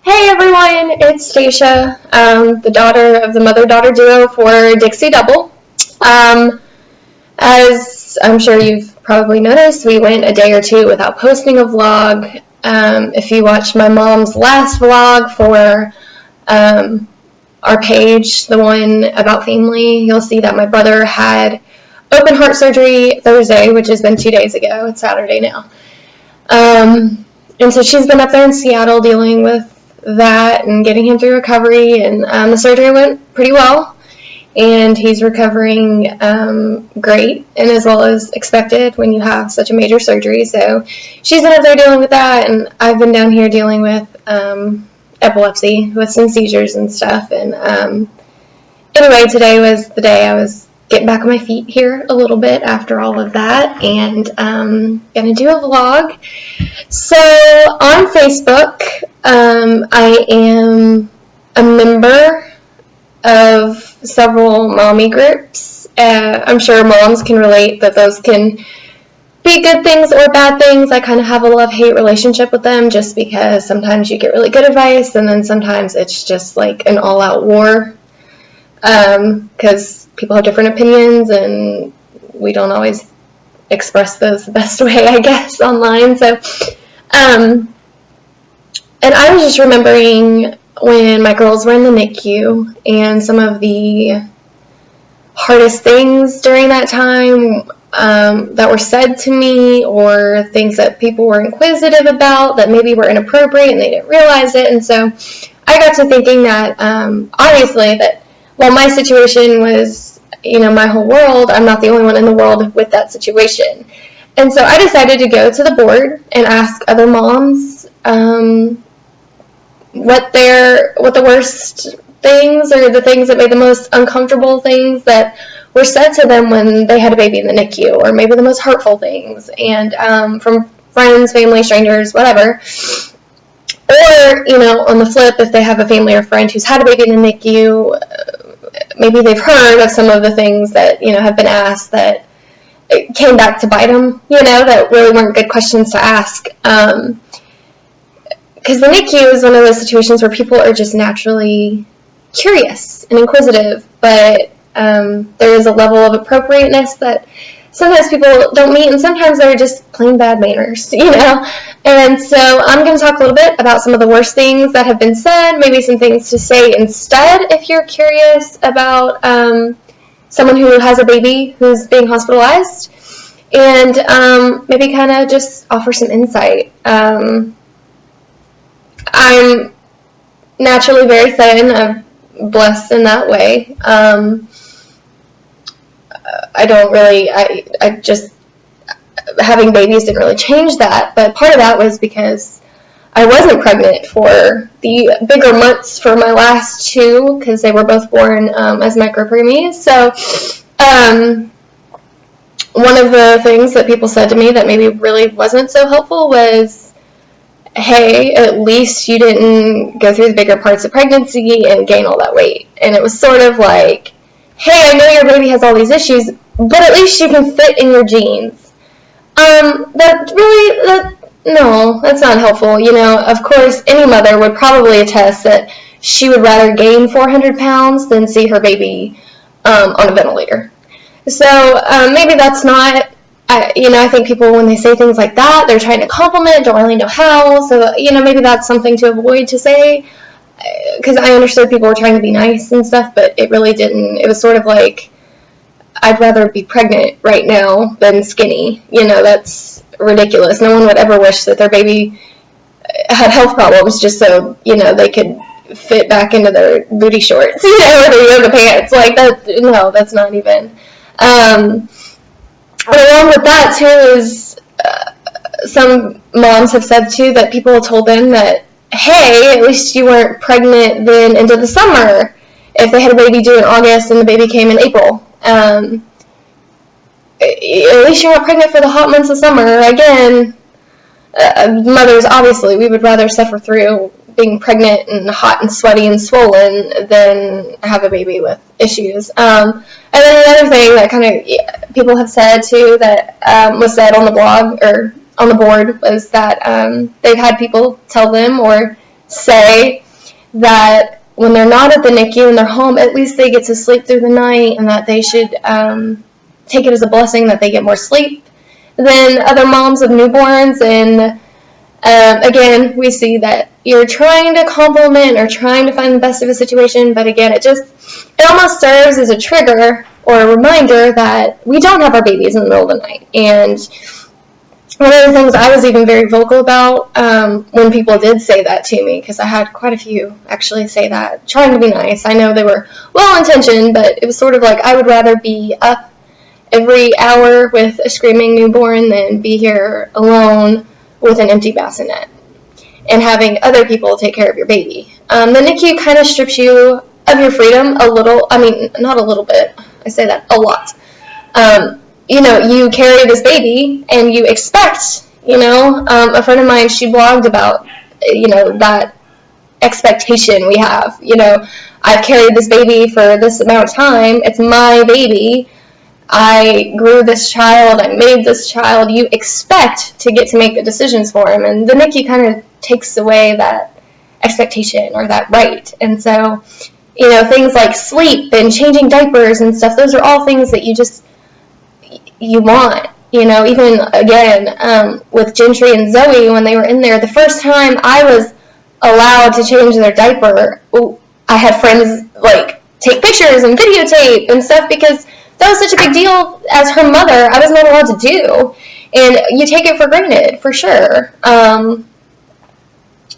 Hey everyone, it's Stacia, the daughter of the mother-daughter duo for Dixie Double. As I'm sure you've probably noticed, we went a day or two without posting a vlog. If you watched my mom's last vlog for our page, the one about family, you'll see that my brother had open heart surgery Thursday, which has been 2 days ago. It's Saturday now. And so she's been up there in Seattle dealing with that and getting him through recovery, and the surgery went pretty well, and he's recovering great and as well as expected when you have such a major surgery. So she's been up there dealing with that, and I've been down here dealing with epilepsy with some seizures and stuff. And anyway, today was the day I was getting back on my feet here a little bit after all of that, and gonna do a vlog. So on Facebook, I am a member of several mommy groups. I'm sure moms can relate that those can be good things or bad things. I kind of have a love-hate relationship with them just because sometimes you get really good advice and then sometimes it's just like an all-out war, because people have different opinions and we don't always express those the best way, I guess, online. So and I was just remembering when my girls were in the NICU and some of the hardest things during that time that were said to me, or things that people were inquisitive about that maybe were inappropriate and they didn't realize it. And so I got to thinking that obviously that while my situation was, my whole world, I'm not the only one in the world with that situation. And so I decided to go to the board and ask other moms what the worst things or the things that made the most uncomfortable things that were said to them when they had a baby in the NICU, or maybe the most hurtful things, and from friends, family, strangers, whatever. Or, on the flip, if they have a family or friend who's had a baby in the NICU, maybe they've heard of some of the things that, have been asked that it came back to bite them, that really weren't good questions to ask. Because the NICU is one of those situations where people are just naturally curious and inquisitive, but there is a level of appropriateness that sometimes people don't meet, and sometimes they're just plain bad manners, And so I'm going to talk a little bit about some of the worst things that have been said, maybe some things to say instead if you're curious about someone who has a baby who's being hospitalized, and maybe kind of just offer some insight. I'm naturally very thin. I'm blessed in that way. I just, having babies didn't really change that, but part of that was because I wasn't pregnant for the bigger months for my last two, because they were both born as micropreemies. So one of the things that people said to me that maybe really wasn't so helpful was, hey, at least you didn't go through the bigger parts of pregnancy and gain all that weight. And it was sort of like, hey, I know your baby has all these issues, but at least you can fit in your jeans. No, that's not helpful. Of course, any mother would probably attest that she would rather gain 400 pounds than see her baby on a ventilator. So maybe that's not, I think people, when they say things like that, they're trying to compliment, don't really know how. So, maybe that's something to avoid to say, because I understood people were trying to be nice and stuff, but it really didn't. It was sort of like, I'd rather be pregnant right now than skinny. That's ridiculous. No one would ever wish that their baby had health problems just so, they could fit back into their booty shorts, or their yoga pants. Like, no, that's not even. And along with that, too, is some moms have said, too, that people told them that, hey, at least you weren't pregnant then into the summer if they had a baby due in August and the baby came in April. At least you're not pregnant for the hot months of summer. Again, mothers, obviously, we would rather suffer through being pregnant and hot and sweaty and swollen than have a baby with issues. And then another thing that kind of people have said, too, that was said on the blog or on the board was that they've had people tell them or say that when they're not at the NICU and they're home, at least they get to sleep through the night, and that they should take it as a blessing that they get more sleep than other moms of newborns. And again, we see that you're trying to compliment or trying to find the best of a situation, but again, it almost serves as a trigger or a reminder that we don't have our babies in the middle of the night. And one of the things I was even very vocal about when people did say that to me, because I had quite a few actually say that, trying to be nice. I know they were well-intentioned, but it was sort of like, I would rather be up every hour with a screaming newborn than be here alone with an empty bassinet and having other people take care of your baby. The NICU kind of strips you of your freedom a little. I mean, not a little bit. I say that a lot. You carry this baby and you expect, a friend of mine, she blogged about, that expectation we have. I've carried this baby for this amount of time. It's my baby. I grew this child. I made this child. You expect to get to make the decisions for him. And the NICU kind of takes away that expectation or that right. And so, things like sleep and changing diapers and stuff, those are all things that you want. Even again, with Gentry and Zoe, when they were in there, the first time I was allowed to change their diaper, I had friends take pictures and videotape and stuff, because that was such a big deal. As her mother, I was not allowed to do, and you take it for granted, for sure.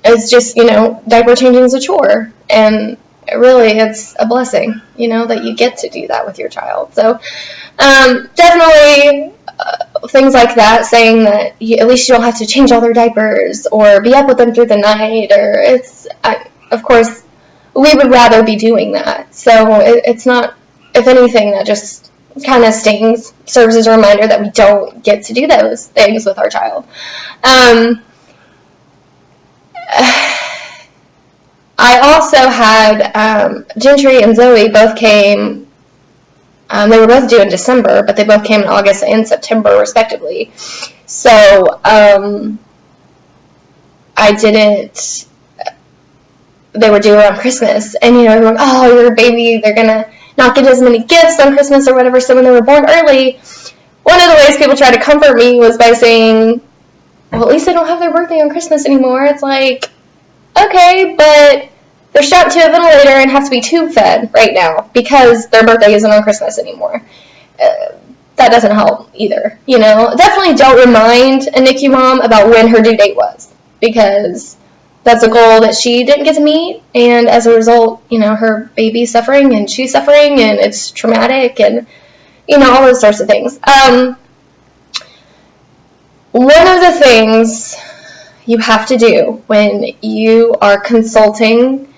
It's just, diaper changing is a chore, and really it's a blessing, that you get to do that with your child. So definitely things like that, saying that at least you don't have to change all their diapers or be up with them through the night, or of course, we would rather be doing that. So it's not, if anything, that just kind of stings, serves as a reminder that we don't get to do those things with our child. I also had Gentry and Zoe both came, they were both due in December, but they both came in August and September, respectively. So they were due around Christmas, and everyone, oh, your baby, they're going to not get as many gifts on Christmas or whatever. So when they were born early, one of the ways people tried to comfort me was by saying, well, at least they don't have their birthday on Christmas anymore. It's like, okay, but they're strapped to a ventilator and have to be tube fed right now because their birthday isn't on Christmas anymore. That doesn't help either. Definitely don't remind a NICU mom about when her due date was, because that's a goal that she didn't get to meet, and as a result, her baby's suffering and she's suffering, and it's traumatic, and all those sorts of things. One of the things you have to do when you are consulting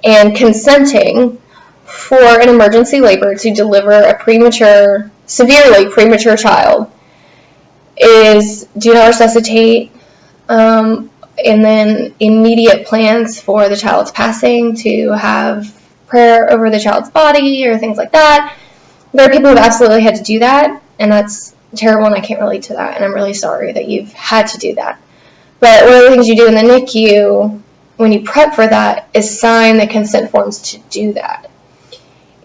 and consenting for an emergency labor to deliver a severely premature child is do not resuscitate, and then immediate plans for the child's passing, to have prayer over the child's body or things like that. There are people who have absolutely had to do that, and that's terrible, and I can't relate to that, and I'm really sorry that you've had to do that. But one of the things you do in the NICU when you prep for that is sign the consent forms to do that.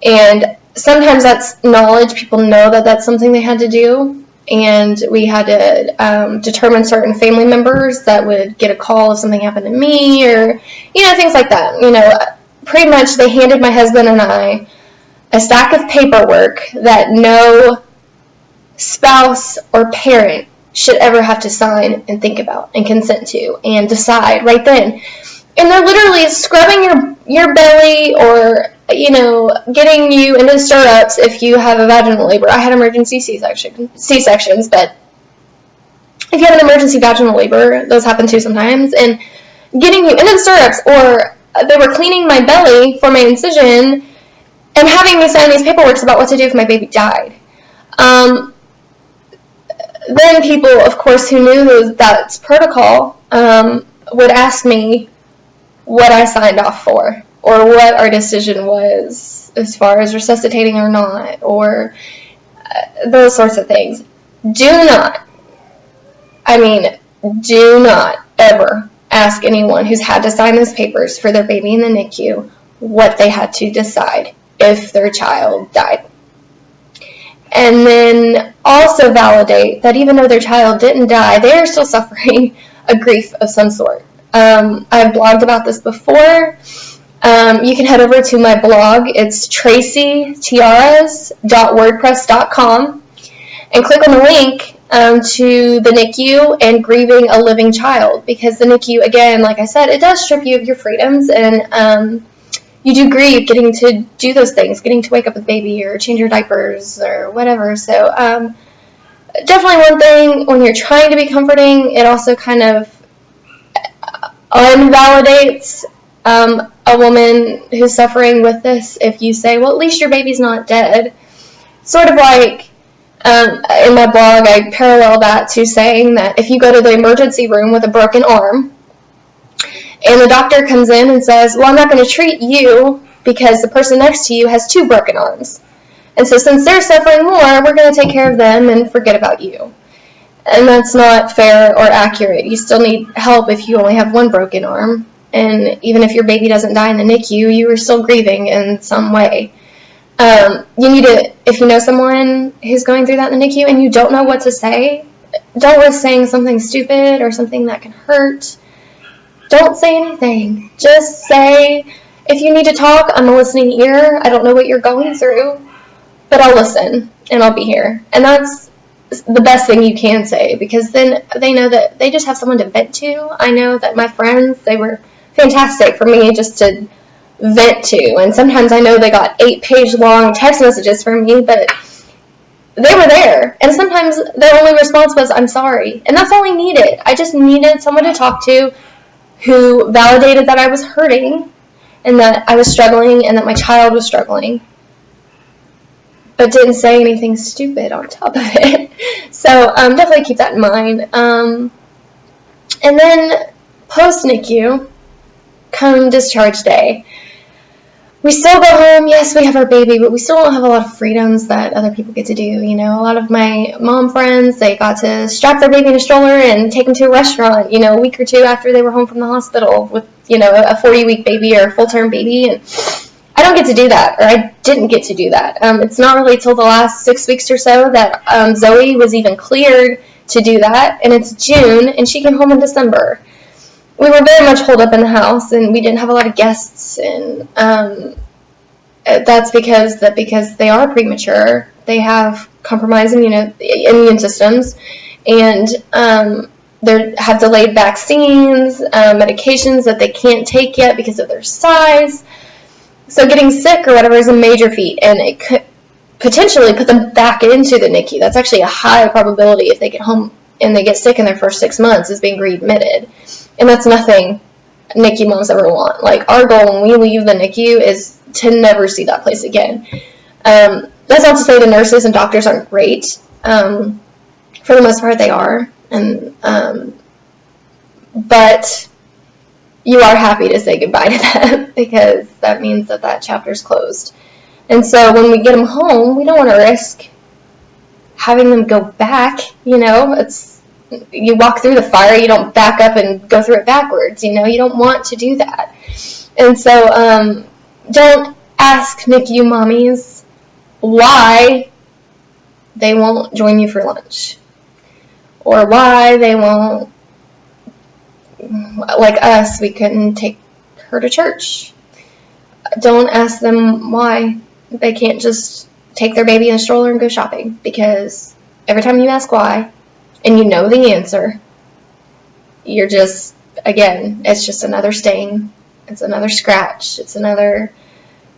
And sometimes that's knowledge. People know that that's something they had to do, and we had to determine certain family members that would get a call if something happened to me, or things like that. Pretty much they handed my husband and I a stack of paperwork that no spouse or parent should ever have to sign and think about and consent to and decide right then. And they're literally scrubbing your belly, or getting you into stirrups if you have a vaginal labor. I had emergency C-sections, but if you have an emergency vaginal labor, those happen too sometimes, and getting you into the stirrups, or they were cleaning my belly for my incision and having me sign these paperwork about what to do if my baby died. Then people, of course, who knew that's protocol, would ask me what I signed off for, or what our decision was as far as resuscitating or not, or those sorts of things. Do not ever ask anyone who's had to sign those papers for their baby in the NICU what they had to decide if their child died. And then also validate that even though their child didn't die, they are still suffering a grief of some sort. I've blogged about this before. You can head over to my blog. It's tracytiaras.wordpress.com and click on the link to the NICU and grieving a living child, because the NICU, again, like I said, it does strip you of your freedoms, and you do grieve getting to do those things, getting to wake up with baby or change your diapers or whatever. So definitely one thing, when you're trying to be comforting, it also kind of unvalidates a woman who's suffering with this if you say, well, at least your baby's not dead. Sort of like, in my blog, I parallel that to saying that if you go to the emergency room with a broken arm, and the doctor comes in and says, well, I'm not going to treat you because the person next to you has 2 broken arms. And so since they're suffering more, we're going to take care of them and forget about you. And that's not fair or accurate. You still need help if you only have 1 broken arm. And even if your baby doesn't die in the NICU, you are still grieving in some way. You need to, if you know someone who's going through that in the NICU and you don't know what to say, don't risk saying something stupid or something that can hurt. Don't say anything. Just say, if you need to talk, I'm a listening ear. I don't know what you're going through, but I'll listen and I'll be here. And that's the best thing you can say, because then they know that they just have someone to vent to. I know that my friends, they were fantastic for me just to vent to. And sometimes I know they got 8-page long text messages from me, but they were there. And sometimes their only response was, I'm sorry. And that's all I needed. I just needed someone to talk to who validated that I was hurting and that I was struggling and that my child was struggling, but didn't say anything stupid on top of it. So definitely keep that in mind. And then post-NICU, come discharge day, we still go home. Yes, we have our baby, but we still don't have a lot of freedoms that other people get to do. You know, a lot of my mom friends, they got to strap their baby in a stroller and take them to a restaurant, a week or 2 after they were home from the hospital with, a 40-week baby or a full-term baby. And I don't get to do that, or I didn't get to do that. It's not really till the last 6 weeks or so that Zoe was even cleared to do that, and it's June, and she came home in December. We were very much holed up in the house, and we didn't have a lot of guests, and that's because they are premature. They have compromised immune systems, and they have delayed vaccines, medications that they can't take yet because of their size. So getting sick or whatever is a major feat, and it could potentially put them back into the NICU. That's actually a high probability if they get home and they get sick in their first 6 months is being readmitted. And that's nothing NICU moms ever want. Like, our goal when we leave the NICU is to never see that place again. That's not to say the nurses and doctors aren't great. For the most part, they are. But you are happy to say goodbye to them because that means that chapter's closed. And so when we get them home, we don't want to risk having them go back. You walk through the fire, you don't back up and go through it backwards. You don't want to do that. And so don't ask NICU mommies why they won't join you for lunch, or why they won't, like us, we couldn't take her to church. Don't ask them why they can't just take their baby in a stroller and go shopping, because every time you ask why, and you know the answer, you're just, again, it's just another stain. It's another scratch. It's another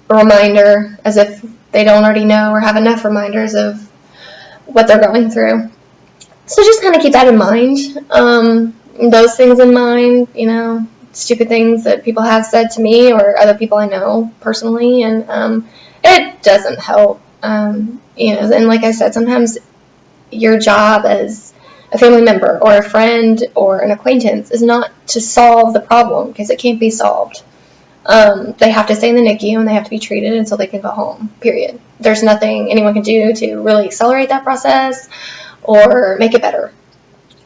reminder, as if they don't already know or have enough reminders of what they're going through. So just kind of keep that in mind. Those things in mind, stupid things that people have said to me or other people I know personally, and it doesn't help. And like I said, sometimes your job as a family member or a friend or an acquaintance is not to solve the problem, because it can't be solved. They have to stay in the NICU and they have to be treated until they can go home, period. There's nothing anyone can do to really accelerate that process or make it better.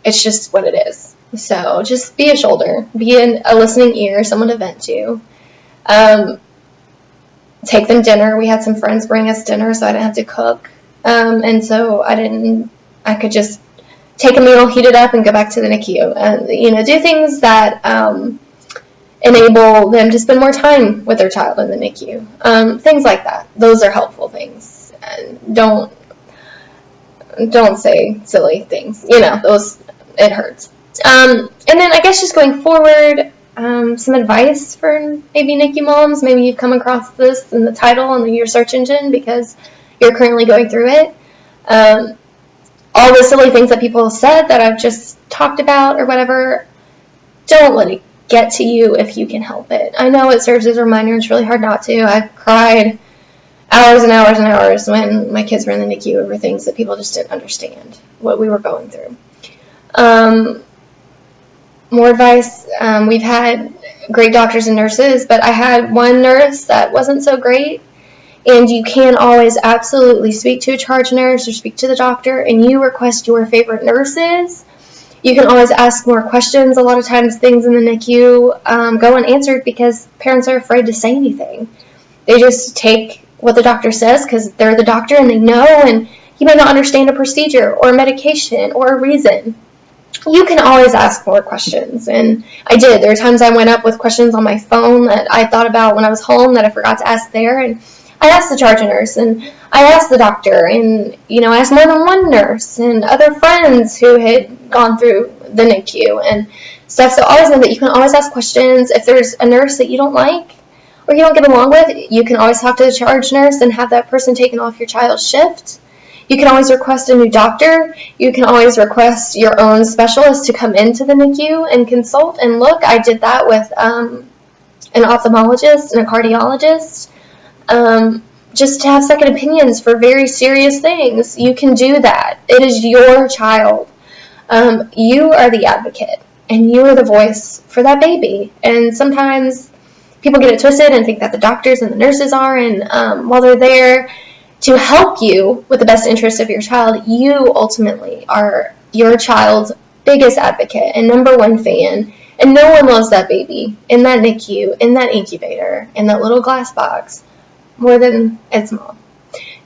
It's just what it is. So just be a shoulder, be a listening ear, someone to vent to. Take them dinner. We had some friends bring us dinner, so I didn't have to cook. And so I could just take a meal, heat it up, and go back to the NICU. And, do things that enable them to spend more time with their child in the NICU. Things like that. Those are helpful things. And don't say silly things. It hurts. And then I guess just going forward, some advice for maybe NICU moms. Maybe you've come across this in the title on your search engine because you're currently going through it. All the silly things that people said that I've just talked about or whatever, don't let it get to you if you can help it. I know it serves as a reminder. It's really hard not to. I've cried hours and hours and hours when my kids were in the NICU over things that people just didn't understand what we were going through. More advice. We've had great doctors and nurses, but I had one nurse that wasn't so great. And you can always absolutely speak to a charge nurse or speak to the doctor, and you request your favorite nurses. You can always ask more questions. A lot of times things in the NICU go unanswered because parents are afraid to say anything. They just take what the doctor says because they're the doctor and they know, and you may not understand a procedure or a medication or a reason. You can always ask more questions, and I did. There were times I went up with questions on my phone that I thought about when I was home that I forgot to ask there, and I asked the charge nurse, and I asked the doctor, and, I asked more than one nurse and other friends who had gone through the NICU and stuff. So always know that you can always ask questions. If there's a nurse that you don't like or you don't get along with, you can always talk to the charge nurse and have that person taken off your child's shift. You can always request a new doctor. You can always request your own specialist to come into the NICU and consult and look. I did that with an ophthalmologist and a cardiologist. Just to have second opinions for very serious things. You can do that. It is your child. You are the advocate, and you are the voice for that baby. And sometimes people get it twisted and think that the doctors and the nurses are, and while they're there to help you with the best interest of your child, you ultimately are your child's biggest advocate and number one fan. And no one loves that baby in that NICU, in that incubator, in that little glass box more than its mom.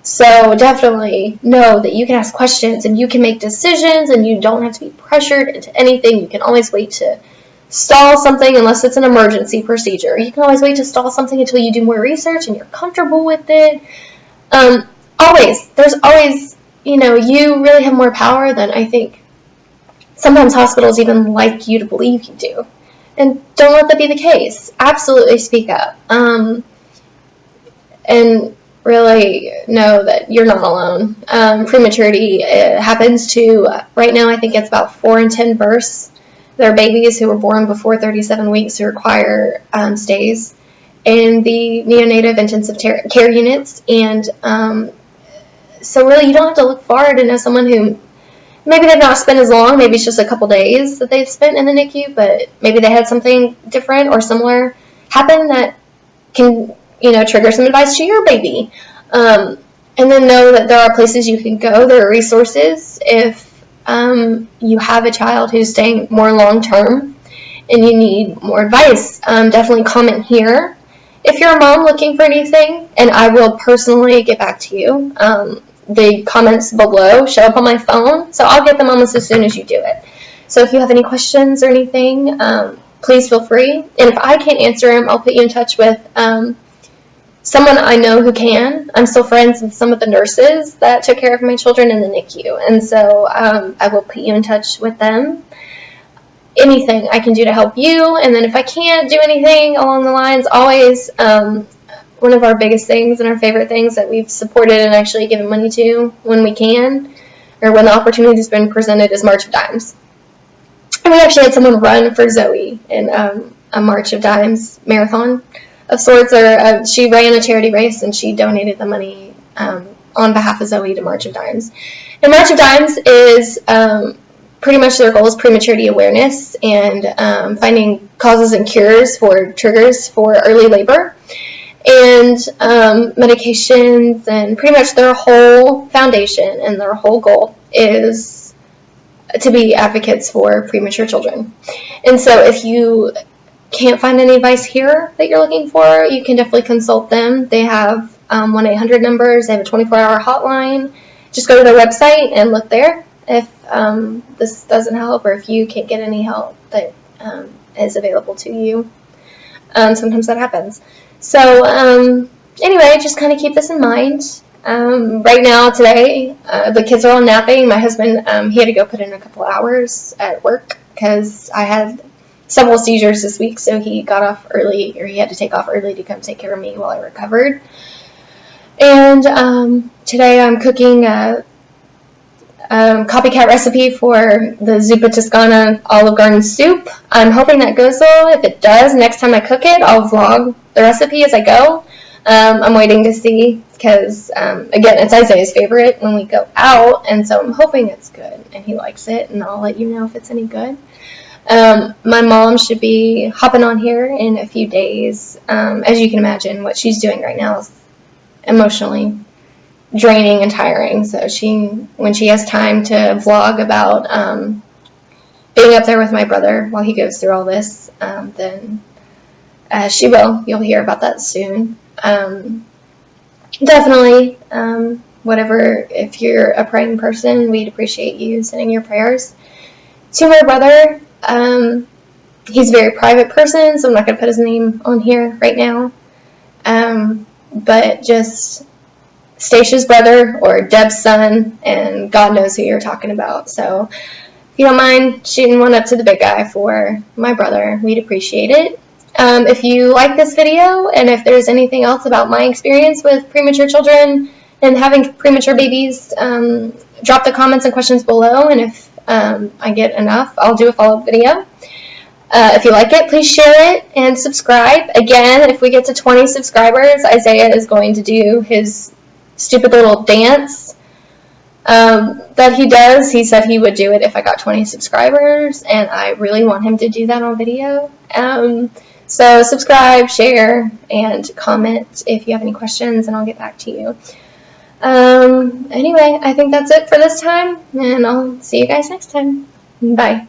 So definitely know that you can ask questions and you can make decisions and you don't have to be pressured into anything. You can always wait to stall something unless it's an emergency procedure. You can always wait to stall something until you do more research and you're comfortable with it. There's always, you really have more power than I think sometimes hospitals even like you to believe you do. And don't let that be the case. Absolutely speak up. And really know that you're not alone. Prematurity happens to, right now I think it's about 4 in 10 births. There are babies who were born before 37 weeks who require stays in the neonatal intensive care units. And so really you don't have to look far to know someone who maybe they've not spent as long, maybe it's just a couple days that they've spent in the NICU, but maybe they had something different or similar happen that can trigger some advice to your baby. And then know that there are places you can go. There are resources if you have a child who's staying more long-term and you need more advice. Definitely comment here if you're a mom looking for anything, and I will personally get back to you. The comments below show up on my phone, so I'll get them almost as soon as you do it. So if you have any questions or anything, please feel free. And if I can't answer them, I'll put you in touch with someone I know who can. I'm still friends with some of the nurses that took care of my children in the NICU, and so I will put you in touch with them. Anything I can do to help you, and then if I can't do anything along the lines, always one of our biggest things and our favorite things that we've supported and actually given money to when we can, or when the opportunity has been presented, is March of Dimes. And we actually had someone run for Zoe in a March of Dimes marathon of sorts, or she ran a charity race and she donated the money on behalf of Zoe to March of Dimes. And March of Dimes is pretty much their goal is prematurity awareness and finding causes and cures for triggers for early labor and medications, and pretty much their whole foundation and their whole goal is to be advocates for premature children. And so if you can't find any advice here that you're looking for, you can definitely consult them. They have 1-800 numbers. They have a 24-hour hotline. Just go to their website and look there if this doesn't help, or if you can't get any help that is available to you. Sometimes that happens. So anyway, just kind of keep this in mind. Right now, today, the kids are all napping. My husband, he had to go put in a couple hours at work because I had several seizures this week, so he got off early, or he had to take off early to come take care of me while I recovered. And today I'm cooking a copycat recipe for the Zuppa Toscana Olive Garden soup. I'm hoping that goes well. If it does, next time I cook it, I'll vlog the recipe as I go. I'm waiting to see because, again, it's Isaiah's favorite when we go out, and so I'm hoping it's good and he likes it, and I'll let you know if it's any good. My mom should be hopping on here in a few days. As you can imagine, what she's doing right now is emotionally draining and tiring. So when she has time to vlog about being up there with my brother while he goes through all this, then she will. You'll hear about that soon. Definitely, whatever, if you're a praying person, we'd appreciate you sending your prayers to my brother. He's a very private person, so I'm not going to put his name on here right now. But just Stacia's brother or Deb's son, and God knows who you're talking about. So if you don't mind shooting one up to the big guy for my brother, we'd appreciate it. If you like this video, and if there's anything else about my experience with premature children and having premature babies, drop the comments and questions below, and if I get enough, I'll do a follow-up video. If you like it, please share it and subscribe. Again, if we get to 20 subscribers, Isaiah is going to do his stupid little dance that he does. He said he would do it if I got 20 subscribers, and I really want him to do that on video. So subscribe, share, and comment if you have any questions, and I'll get back to you. Anyway, I think that's it for this time, and I'll see you guys next time. Bye.